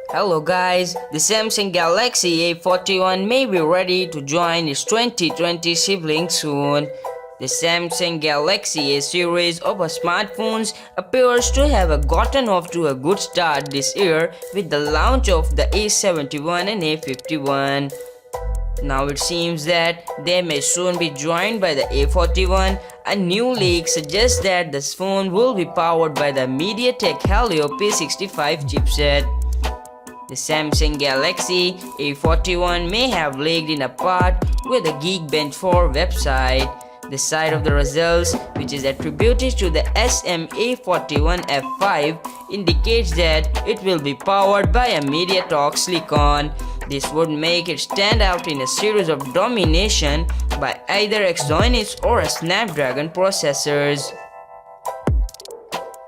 Hello guys, the Samsung Galaxy A41 may be ready to join its 2020 sibling soon. The Samsung Galaxy A series of smartphones appears to have gotten off to a good start this year with the launch of the A71 and A51. Now it seems that they may soon be joined by the A41. A new leak suggests that this phone will be powered by the MediaTek Helio P65 chipset. The Samsung Galaxy A41 may have leaked in a part with the Geekbench 4 website. The site of the results, which is attributed to the SMA41F5, indicates that it will be powered by a MediaTek Silicon. This would make it stand out in a series of domination by either Exynos or a Snapdragon processors.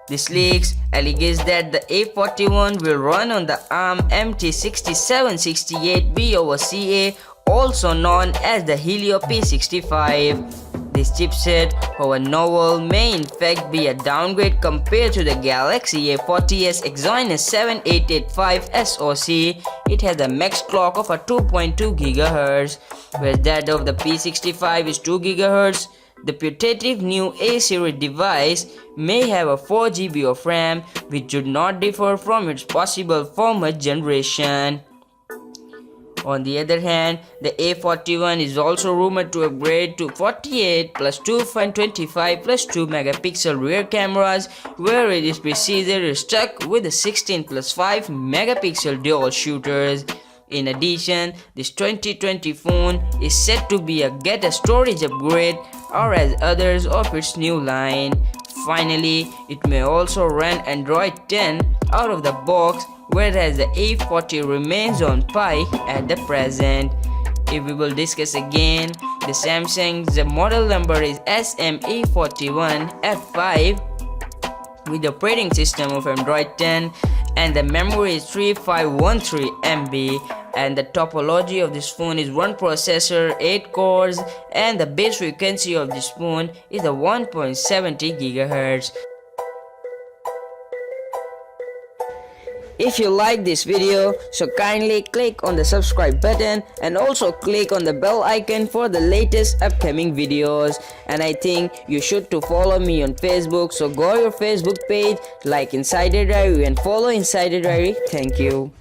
This leaks alleges that the A41 will run on the ARM MT6768B/CA, also known as the Helio P65. This chipset, however novel, may in fact be a downgrade compared to the Galaxy A40's Exynos 7885 SoC. It has a max clock of a 2.2 GHz, whereas that of the P65 is 2 GHz. The putative new A-series device may have a 4 GB of RAM, which should not differ from its possible former generation. On the other hand, the A41 is also rumored to upgrade to 48 plus 2.25 plus 2 megapixel rear cameras, whereas its predecessor is stuck with the 16 plus 5 megapixel dual shooters. In addition, this 2020 phone is said to get a storage upgrade, or as others of its new line. Finally, it may also run Android 10 out of the box, whereas the A40 remains on Pi at the present. If we will discuss again, the Samsung's model number is SMA41F5 with the operating system of Android 10, and the memory is 3513 MB, and the topology of this phone is one processor, 8 cores, and the base frequency of this phone is the 1.70 GHz. If you like this video, so kindly click on the subscribe button and also click on the bell icon for the latest upcoming videos. And I think you should to follow me on Facebook, so go to your Facebook page, like Insider Diary and follow Insider Diary. Thank you.